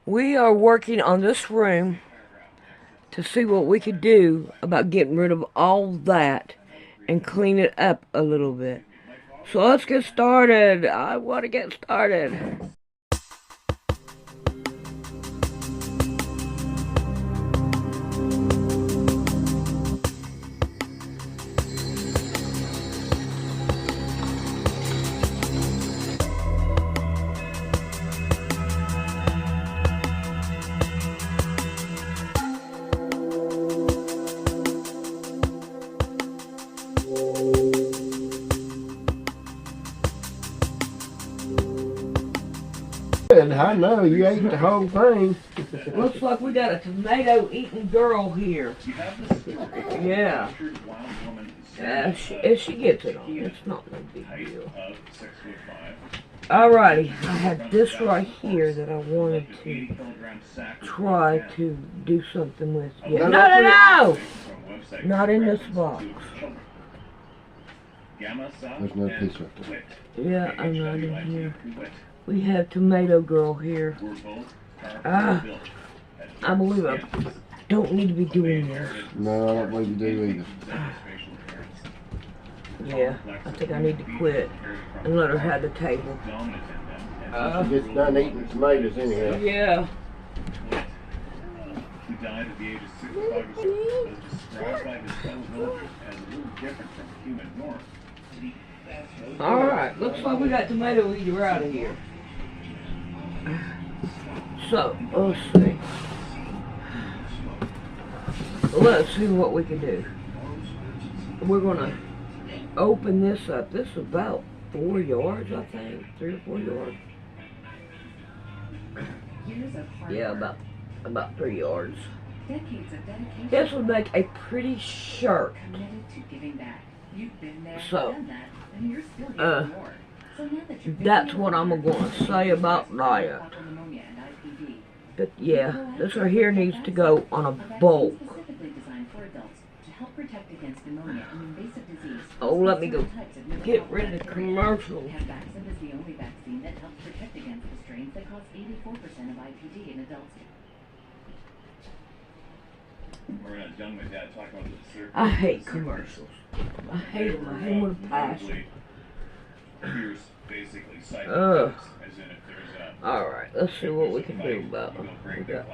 We are working on this room to see what we could do about getting rid of all that and clean it up a little bit. So let's get started. I want to get started. I know, you ate the whole thing. Looks like we got a tomato-eating girl here. Yeah. If she gets it on, it's not no big deal. Alrighty, I had this right here that I wanted to try to do something with. Yeah. No! Not in this box. There's no piece right there. Yeah, I'm not in here. We have Tomato Girl here. I believe I don't need to be doing this. No, I don't believe you do either. Yeah, I think I need to quit and let her have the table. She gets done eating tomatoes anyhow. Yeah. Who died at the age of 65 was described by his fellow villagers as a little different from the human norm. Alright, looks like we got Tomato Eater out of here. So, let's see. Let's see what we can do. We're gonna open this up. This is about 4 yards, I think. 3 or 4 yards. Yeah, about 3 yards. This would make a pretty shirt. So, that's what I'm going to say about that. But yeah, this right here needs to go on a bulk. Oh, let me go get rid of the commercials. I hate commercials. I hate them. I hate them with a passion. Alright, let's see what we can do about it. We got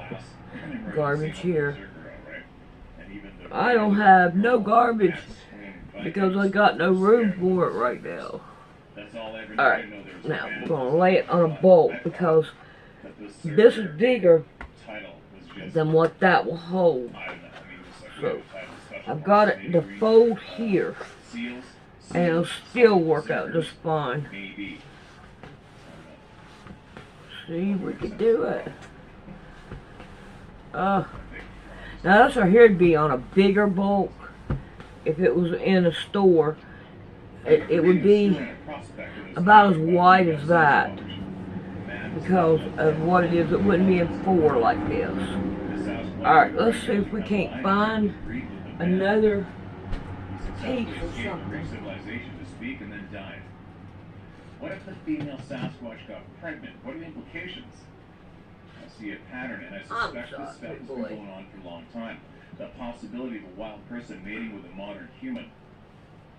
garbage here. I don't have no garbage because I got no room for it right now. Alright, now we're going to lay it on a bolt because this is bigger than what that will hold. So, I've got it to fold here and it'll still work out just fine. See if we can do it. Now this right here would be on a bigger bulk. If it was in a store, it would be about as wide as that. Because of what it is, it wouldn't be in 4 like this. Alright, let's see if we can't find another piece or something. What if the female Sasquatch got pregnant? What are the implications? I see a pattern, and I suspect this stuff has been going on for a long time. The possibility of a wild person mating with a modern human.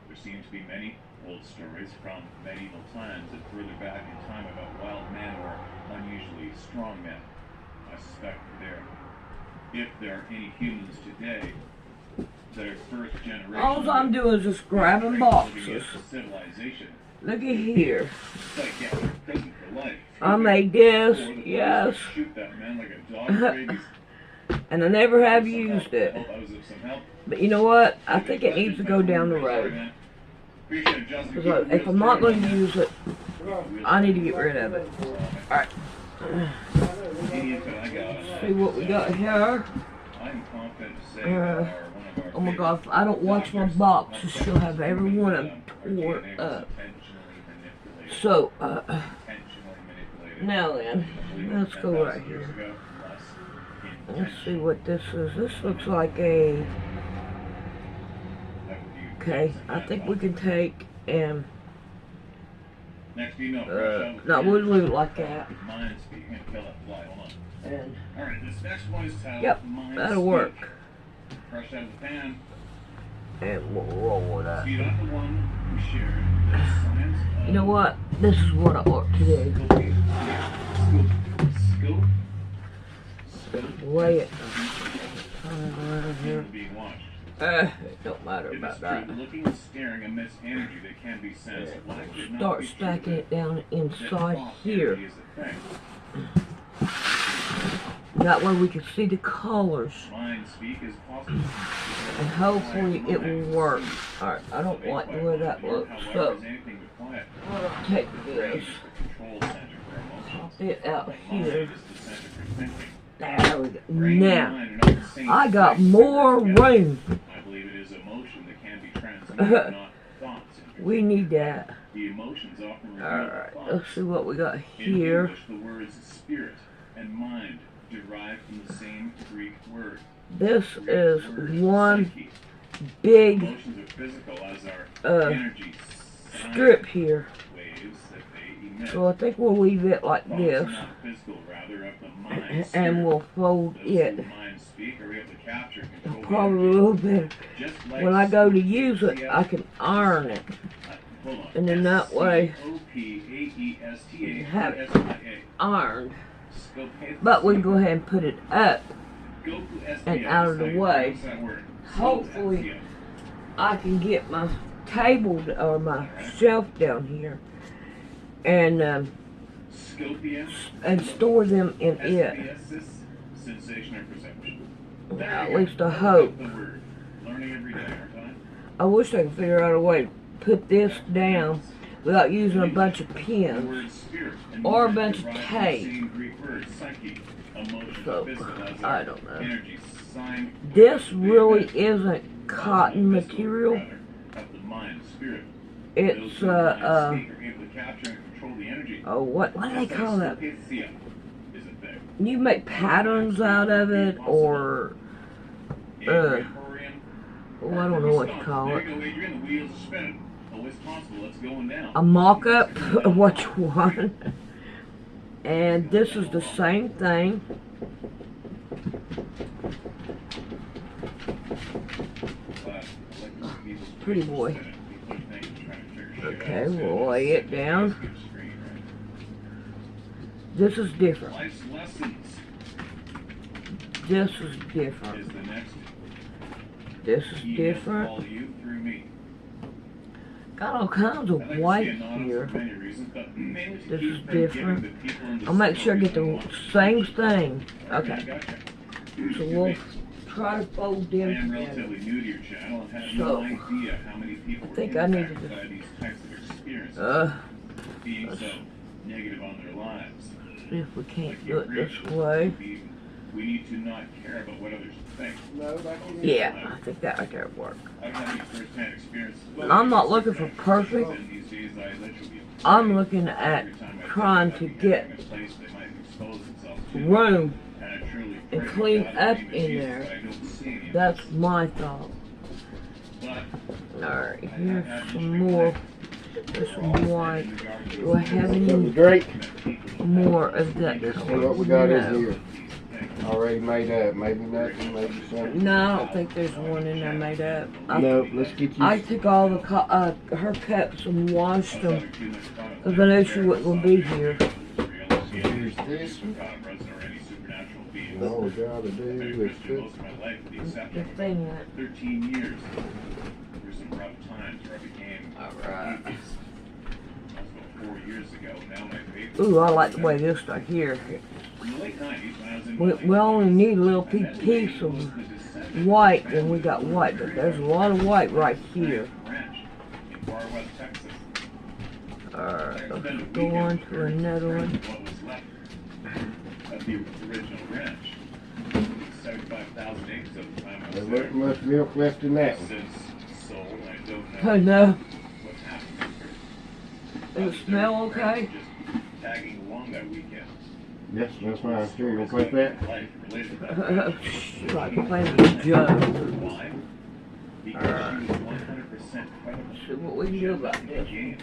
There seem to be many old stories from medieval times and further back in time about wild men or unusually strong men. I suspect if there are any humans today that are first generation. All I'm doing is just grabbing boxes. Look at here. I made this, yes. And I never have used it. But you know what? I think it needs to go down the road. So if I'm not going to use it, I need to get rid of it. Alright. See what we got here. Oh my god, if I don't watch my boxes, she'll have every one of them torn up. So, now then, let's go right here. Let's see what this is. This looks like a... Okay, I think we can take and Next email, fresh out with not Ken. would leave it like that. Mind speak. I'm gonna kill that fly. Hold on. And All right, this next one is titled yep, Mind that'll Speak. work. Fresh out of the pan. And we'll roll with that. So you're not the one who shared the science of You know what? This is what I ought to do. Scoop. Lay it. Around here. Being watched. It don't matter If about it's that. true, looking and staring emits energy that can be sensed. Life did not Start be true, stacking it down that inside thought here. energy is a thing. That way we can see the colors. Mind speak is possible. And hopefully it will work. Alright, I don't like the way that looks. So, I'm gonna take this. Pop it out here. There we go. Now, I got more room. I believe it is emotion that can be transmitted, not thoughts. We need that. The emotions often reveal Alright, thoughts. let's see what we got In here. English, the words spirit and mind derive from the same Greek word. This Greek is word one psyche. big Emotions are physical as are energy strip here. waves that they emit. So I think we'll leave it like Thoughts this. are not physical, rather of the mind. And we'll fold Those who it. mind speak are able to capture and control the Probably a energy. little bit. Just like When I go to use it, I can iron it. hold on. And then that way, Scopaestia. have it ironed. But we can go ahead and put it up. and out of the way. Hopefully, I can get my table or my shelf down here and store them in it. At least I hope. I wish I could figure out a way to put this down without using a bunch of pins or a bunch of tape. So, I don't know. This really isn't cotton material. It's, oh, what do they call that? You make patterns out of it, or, oh, I don't know what to call it. A mock-up of what you want. And this is the same thing. Pretty boy. Okay, we'll lay it down. This is different. This is different. This is different. Got all kinds of white here. This is different. I'll make sure I get the same thing. Okay. So we'll try to fold them together. So, I think I need to see if we can't do it this way. We need to not care about what others think. Yeah, I think that right there would work. I'm not looking for perfect. I'm looking at trying to get room and clean up in there. That's my thought. Alright, here's some more. There's some white. Do I have any more of that? This is what we got in here. Already made up. Maybe nothing, maybe something. No, I don't think there's one in there made up. No, let's get you. I took all the her cups and washed them because I knew she wasn't going to be here. Here's this one. And all we gotta do is put The thing in it. 13 years. Through some rough times where I became Alright. That's about 4 years ago. Now my favorite. Ooh, I like the way this stuff here. In the late 90s, when I was in We only need a little piece of white, and we got white, but there's a lot of white right here. in far west Texas. Alright, let's go on to another one. What was left of the original ranch. 75,000 acres at the time I was There there. wasn't much milk left in that one. Since sold, I don't know Oh no. what's happening. Does it smell okay? Just tagging along that weekend. Yes, that's fine. Here, you gonna click that? Life related to that. Like playing with Joe. Why? because she was 100% credible. See what we can do about this. Game.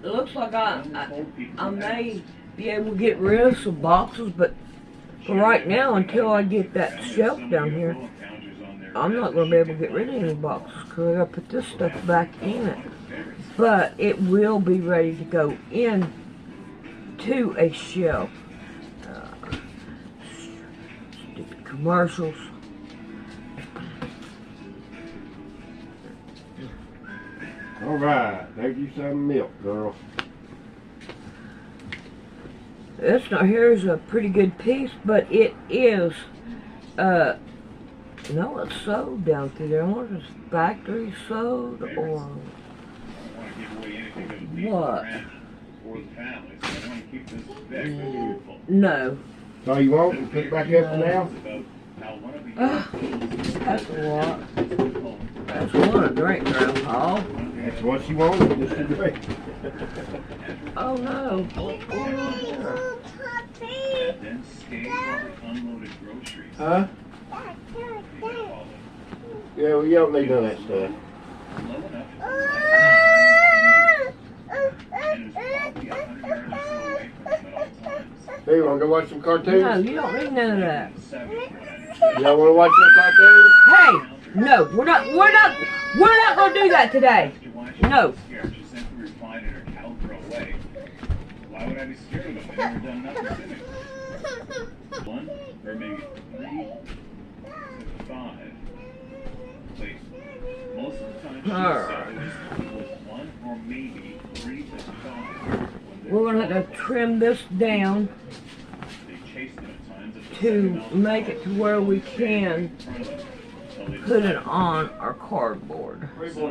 It looks like I may be able to get rid of some boxes, but for right now, until I get that shelf down here, I'm not going to be able to get rid of any boxes because I got to put this stuff back in it. But it will be ready to go in to a shelf. Stupid commercials. All right, make you some milk, girl. This now here's a pretty good piece, but it is, no, it's sewed down through there. I wonder if it's factory sewed or what. No. So you want to pick back up now? That's a lot. That's one to drink, Grandpa. That's what she wanted, just to drink. Oh no. Huh? Yeah, well, you don't need none of that stuff. Hey, you want to go watch some cartoons? No, you don't need none of that. Y'all want to watch some cartoons? Hey, no, we're not gonna do that today. No. Why would I be scared of them? They never done nothing to me. One, or maybe 3 to 5. Wait, most of the time she said was 1 or maybe 3 to 5. We're gonna have to trim this down to make it to where we can put it on our cardboard. So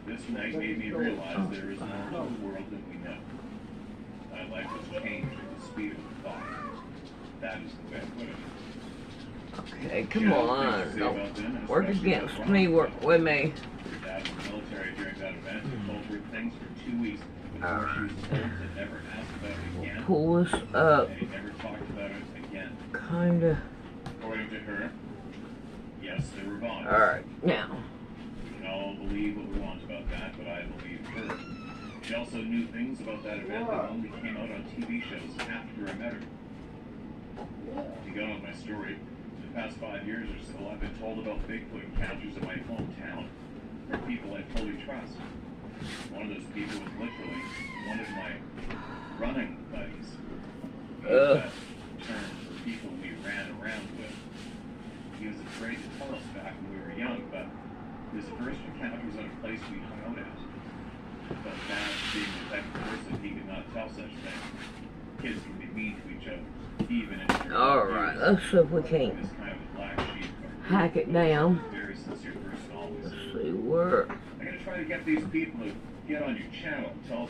this night made me realize there is more to the world than we know. My life has changed at the speed of thought. That is the way I put it. Okay, come on. Don't work against me, work with me. Dad was military during that event and told her things for 2 weeks before she was told to never ask about it again. Pull this up. And he never talked about it again. Kinda. According to her, yes, there were bombs. Alright, now. We can all believe what we want about that, but I believe her. She also knew things about that event that only came out on TV shows after I met her. To go on my story, in the past 5 years or so, I've been told about Bigfoot encounters in my hometown from people I fully trust. One of those people was literally one of my running buddies. He used that term for people we ran around with. He was afraid to tell us back when we were young, but his first encounter was at a place we hung out at. But bad being the type of person he could not tell such things. Kids can be mean to each other, even in Alright, let's see if we can this kind of black sheep. hack it down. Very sincere person always. Let's see where. I'm gonna try to get these people to get on your channel and tell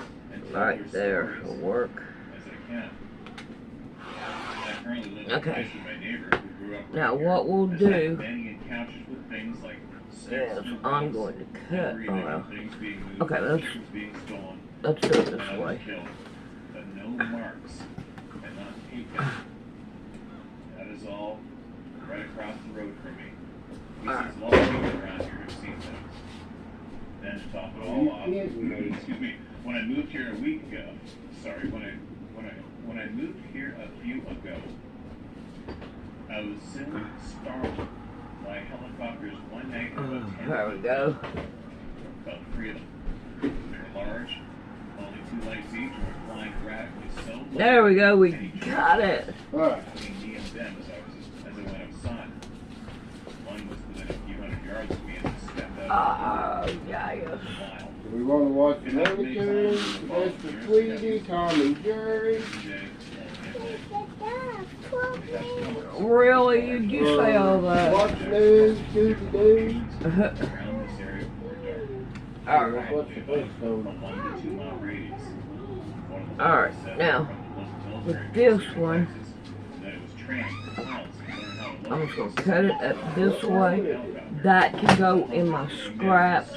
Right there, stories it'll work. as I can. I currently live in a Okay. place with my neighbor who grew up Now right what here. we'll Has had do many encounters with things like is snakes and I'm rats, going to cut. everything, Oh well. things being moved, Okay, let's chickens being stolen, do it this and others way. killed, but no marks and not taken. That is all right across the road from me. He says a lot of people around here have seen things. Then to top it all off, excuse me, when I moved here a week ago, sorry, when I moved here a few ago, I was simply startled by helicopters one night about 10 There we feet. go. About 3 of them. They were large, only 2 lights each, and were flying erratically so low. There we go, we got it. Alright. Between me and them as I went outside. One was within a few hundred yards of me and I stepped out. Oh, yeah, yes. Wild. We want to watch the Looney Tunes, Mr. Tweety, Tom and Jerry. Really? You'd you say all that? Watch news, Scooby-Doo. Alright. What's the place called? Alright, now, with this one, I'm just going to cut it up this way. That can go in my scraps,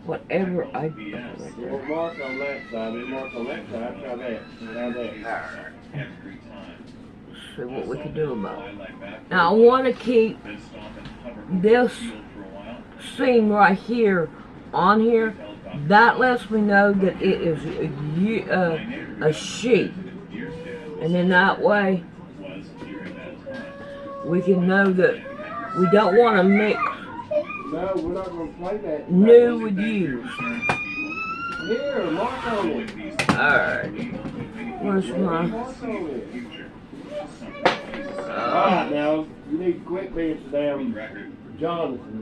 whatever I do. We'll mark on that side, we'll mark on that side, try that, now there. See what we can do about it. Now, I want to keep this seam right here on here, that lets me know that it is a sheet. And then that way, we can know that we don't want to mix No, we're not going to play that. new with used. Here, mark on it. Alright. Where's my... Mark on it. Alright, now, you need to quit being so damn Jonathan.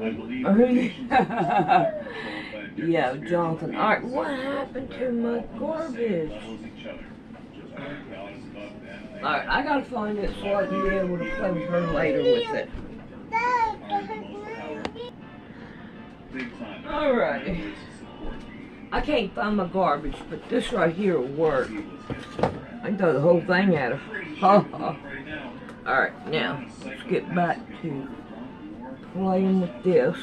Yeah, Jonathan. Alright, what happened to my garbage? Alright, I gotta find it so I can be able to play with her later with it. Alright. I can't find my garbage, but this right here will work. I can throw the whole thing at her. Ha ha. Alright, now, let's get back to playing with this.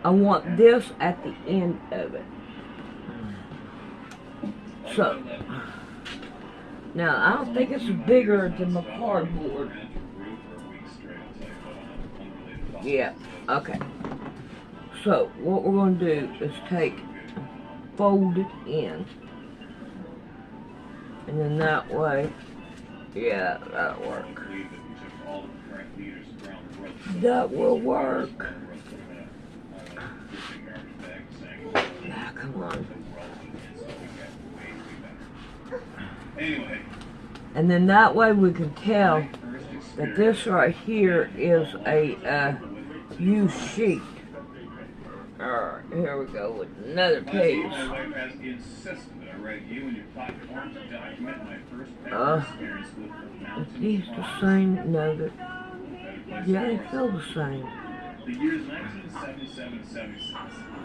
I want this at the end of it. So, now I don't think it's bigger than my cardboard. Yeah, okay. So, what we're going to do is fold it in. And then that way, yeah, that'll work. That will work. Ah, come on. And then that way we can tell that this right here is a used sheet. Alright, here we go with another page. Is these the same? No, yeah, they feel the same.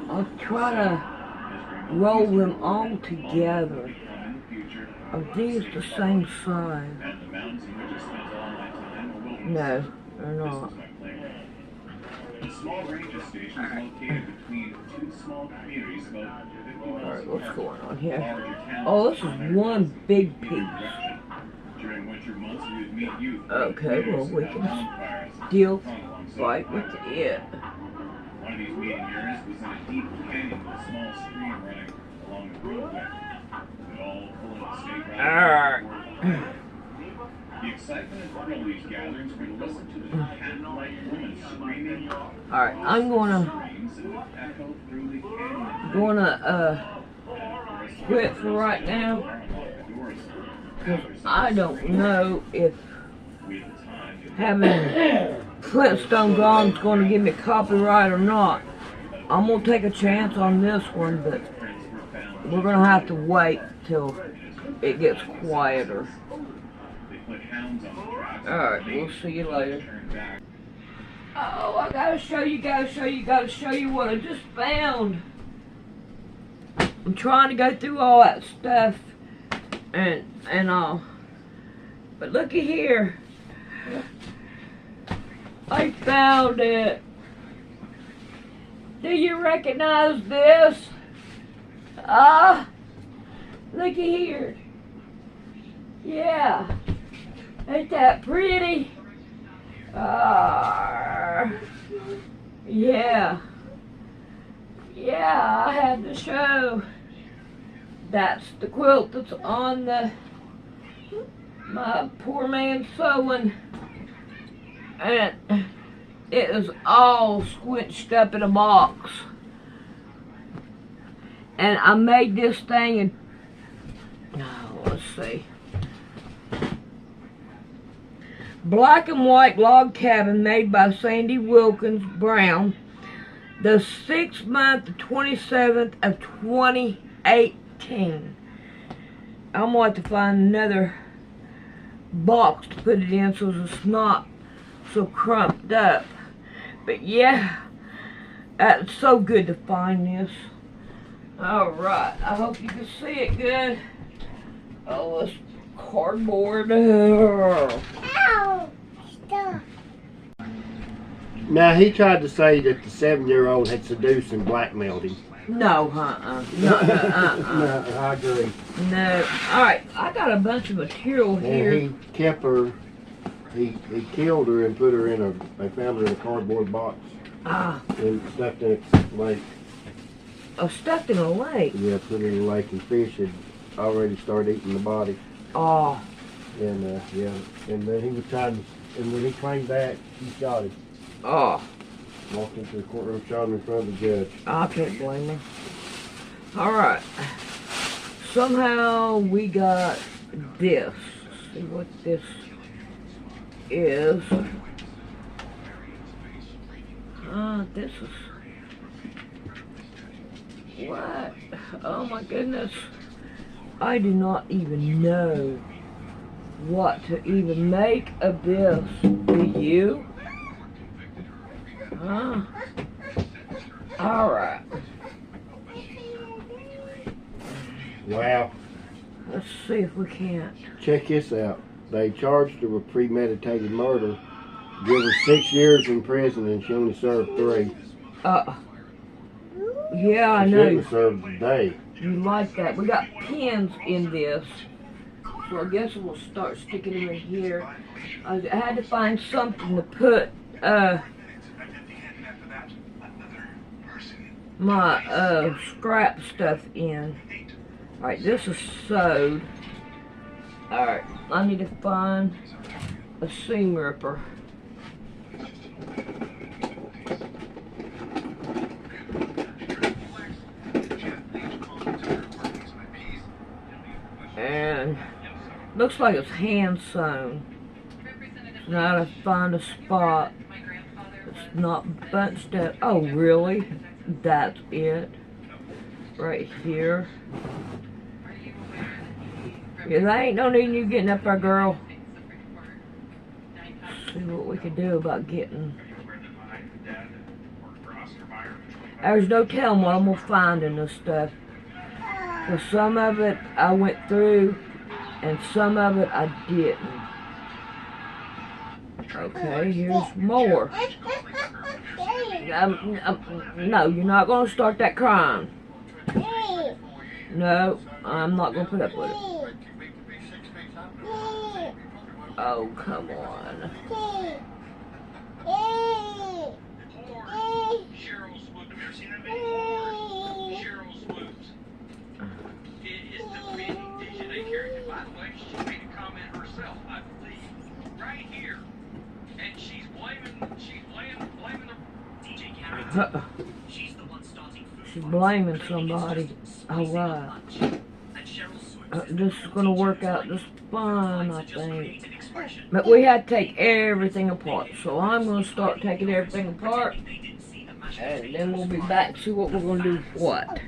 I'll try to roll them all together. Are these the same size? No, they're not. Alright, what's going on here? Oh, this is one big piece. Okay, well, we can still fight with it. One of these meeting areas was in a deep canyon with a small stream running along the roadway. It all full of state rallies. The excitement and thrill of these gatherings were to listen to the cat-like woman screaming. Alright, I'm gonna quit for right now. Because I don't know if having Flintstone Gone is going to give me copyright or not. I'm going to take a chance on this one, but we're going to have to wait till it gets quieter. Alright, we'll see you later. Oh, I gotta show you what I just found. I'm trying to go through all that stuff and all. But looky here. I found it. Do you recognize this? Looky here. Yeah. Ain't that pretty? Yeah. Yeah, I had to show. That's the quilt that's on my poor man sewing. And it is all squinched up in a box. And I made this thing in, let's see. Black and white log cabin made by Sandy Wilkins Brown. The 6th month, the 27th of 2018. I'm going to have to find another box to put it in so it's not so crumped up. But yeah, it's so good to find this. Alright, I hope you can see it good. Oh, it's cardboard. Ow! Stop. Now, he tried to say that the 7-year-old had seduced and blackmailed him. No, No, No, I agree. No. Alright, I got a bunch of material here. And he kept her he killed her and put her in they found her in a cardboard box Ah, and stuffed in a lake. oh, stuffed in a lake. Yeah, put her in a lake, and fish had already started eating the body. Oh, And yeah, and then he was trying to, and when he claimed that, he shot him. oh, Walked into the courtroom, shot him in front of the judge. I can't blame her. All right. Somehow we got this. Let's see what this is. This is what? Oh my goodness. I do not even know what to even make of this. Do you? Alright. Wow. Let's see if we can't. Check this out. They charged her with premeditated murder, give her 6 years in prison, and she only served 3. Yeah, I She know. shouldn't have served a day. You like that. We got pins in this. So I guess we'll start sticking them in here. I had to find something to put my scrap stuff in. Alright, this is sewed. Alright, I need to find a seam ripper. And looks like it's hand sewn. Now to find a spot that's not bunched up. Oh, really? That's it? Right here. Yeah, there ain't no need in you getting up there, girl. Let's see what we can do about getting. There's no telling what I'm gonna find in this stuff. Because some of it I went through, and some of it I didn't. Okay, here's more. No, you're not going to start that crying. No, I'm not going to put up with it. Oh, come on. She's blaming somebody. Alright. This is going to work out just fine, I think. But we had to take everything apart. So I'm going to start taking everything apart. And then we'll be back to see what we're going to do with what.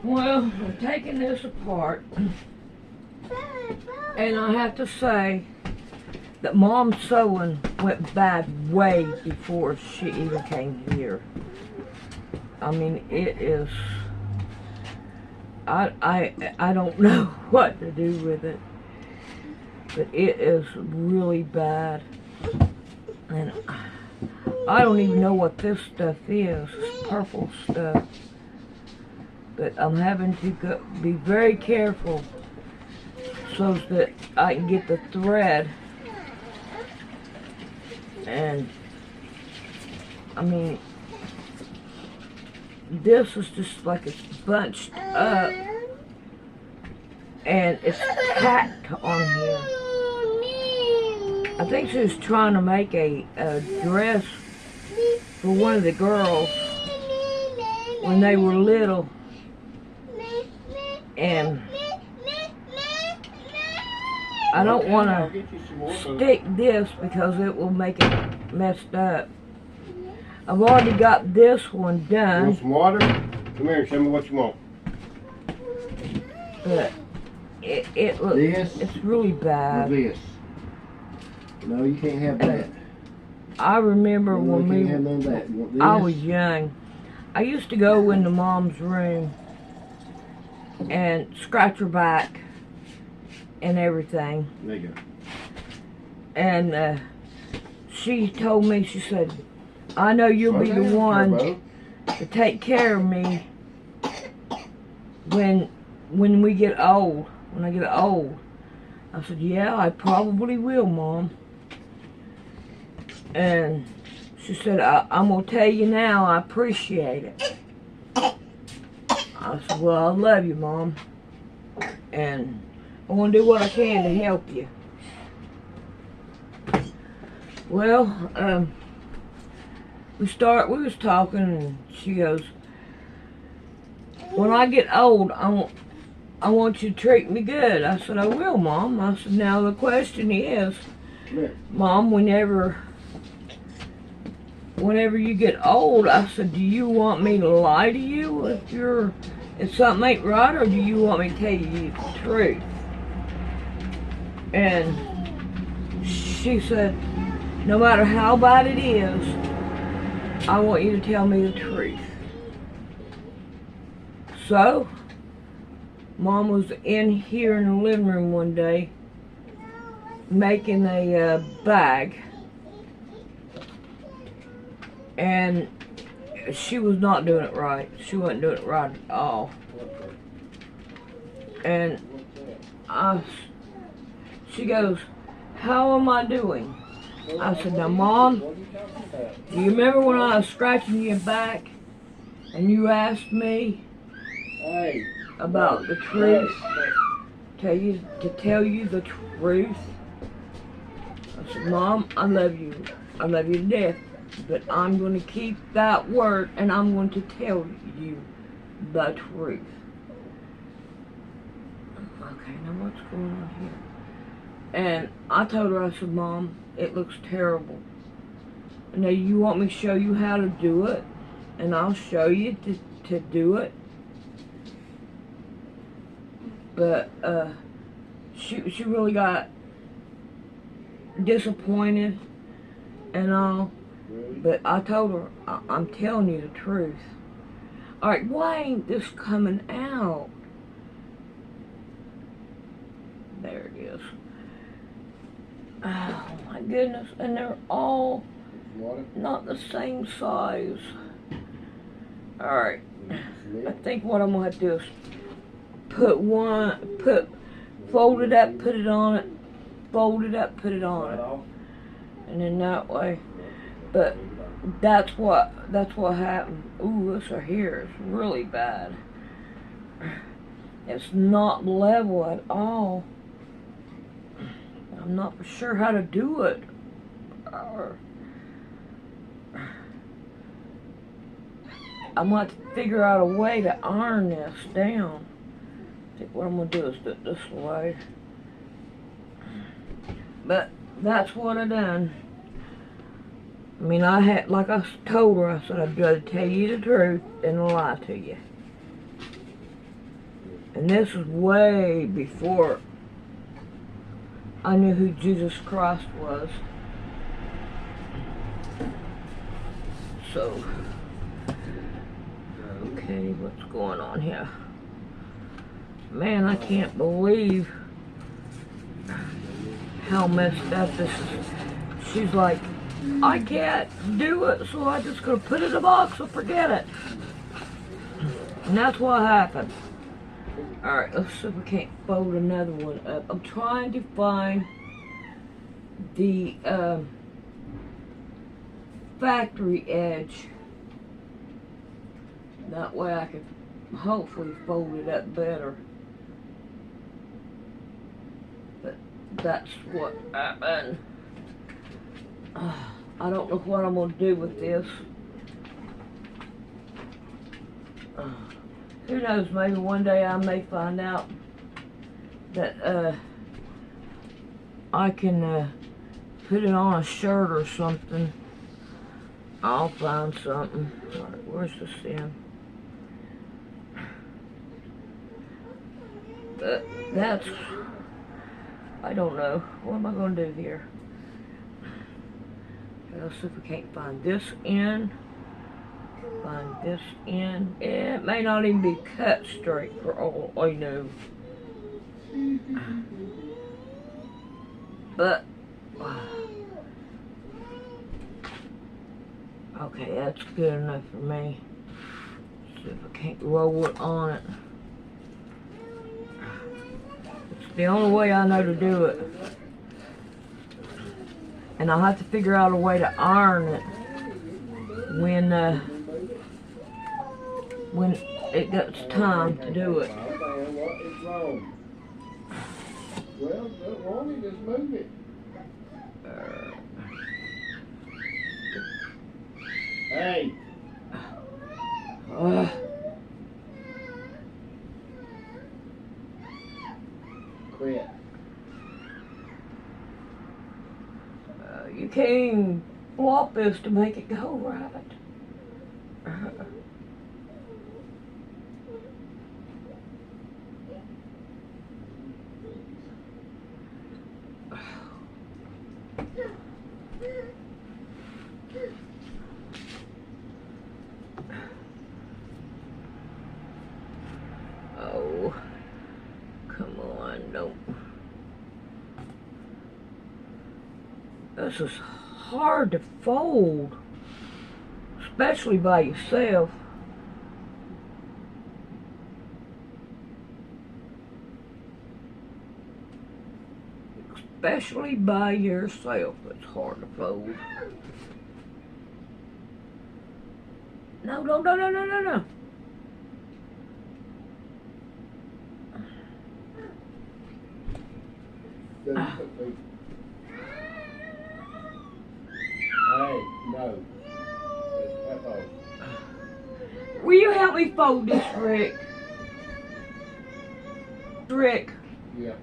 Well, I'm taking this apart. And I have to say that Mom's sewing went bad way before she even came here. I mean, it is, I don't know what to do with it, but it is really bad, and I don't even know what this stuff is, this purple stuff, but I'm having to be very careful so that I can get the thread. And I mean, this is just like it's bunched up and it's tacked on here. I think she was trying to make a dress for one of the girls when they were little, and I don't want to stick this because it will make it messed up. I've already got this one done. Want some water? Come here and show me what you want. But it looks, it's really bad. This. No, you can't have that. I remember No, when you can't have none of that. You want this? I was young, I used to go into Mom's room and scratch her back and everything. There you go. And she told me, she said, I know you'll be the one to take care of me when we get old, when I get old. I said, yeah, I probably will, Mom. And she said, I'm going to tell you now, I appreciate it. I said, well, I love you, Mom. And I want to do what I can to help you. Well, we was talking, and she goes, when I get old, I want you to treat me good. I said, I will, Mom. I said, now the question is, Mom, whenever you get old, I said, do you want me to lie to you if something ain't right, or do you want me to tell you the truth? And she said, no matter how bad it is, I want you to tell me the truth. So, Mom was in here in the living room one day making a bag, and she was not doing it right. She wasn't doing it right at all. And she goes, how am I doing? I said, now, Mom, do you remember when I was scratching your back and you asked me about the truth? To tell you the truth? I said, Mom, I love you. I love you to death. But I'm going to keep that word, and I'm going to tell you the truth. Okay, now what's going on here? And I told her, I said, Mom, it looks terrible. Now you want me to show you how to do it, and I'll show you to do it. But she really got disappointed and all. But I told her, I'm telling you the truth. Alright, why ain't this coming out? There it is. Oh my goodness, and they're all not the same size. Alright, I think what I'm going to do is fold it up, put it on it, fold it up, put it on it. And then that way. But that's what happened. Ooh, this right here is really bad. It's not level at all. I'm not for sure how to do it. I'm going to have to figure out a way to iron this down. I think what I'm going to do is do it this way. But that's what I done. I mean, I had, like I told her, I said, I'd rather tell you the truth than lie to you. And this was way before I knew who Jesus Christ was. So, okay, what's going on here? Man, I can't believe how messed up this is. She's like, I can't do it, so I just gonna put it in a box and forget it. And that's what happened. Alright, let's see if we can't fold another one up. I'm trying to find the factory edge. That way I can hopefully fold it up better. But that's what happened. I don't know what I'm going to do with this. Who knows, maybe one day I may find out that I can put it on a shirt or something. I'll find something. Alright, where's the stem? But that's, I don't know. What am I going to do here? Let's see if we can't find this end. Find this end. It may not even be cut straight for all I know. But okay, that's good enough for me. See if I can't roll it on it. It's the only way I know to do it. And I'll have to figure out a way to iron it when it gets time to do it. What is wrong? Well, don't want it, just move it. Hey. Quit. You can't even flop this to make it go right. Oh, come on, no. This is hard to fold, especially by yourself. Especially by yourself, it's hard to fold. No, no, no, no, no, no, no. Hey, no. Step off. Will you help me fold this, Rick? Rick. Yeah.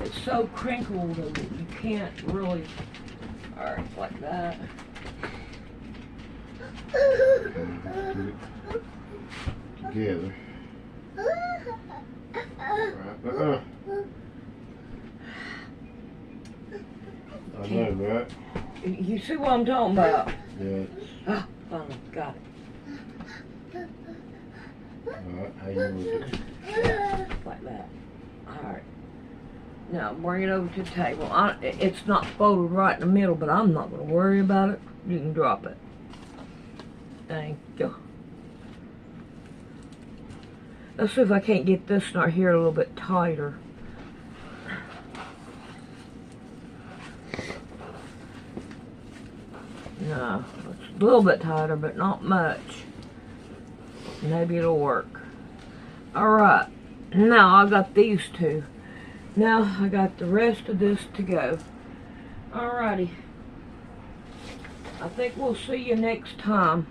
It's so crinkled that you can't really. Alright, like that. Together. Right. I know, right? You see what I'm talking about? Yeah. Ah, finally, got it. Alright, how you want to do it? Like that. Alright. Now bring it over to the table. It's not folded right in the middle, but I'm not going to worry about it. You can drop it. Thank you. Let's see if I can't get this knot here a little bit tighter. No, it's a little bit tighter, but not much. Maybe it'll work. Alright, now I got these two. Now I got the rest of this to go. Alrighty. I think we'll see you next time.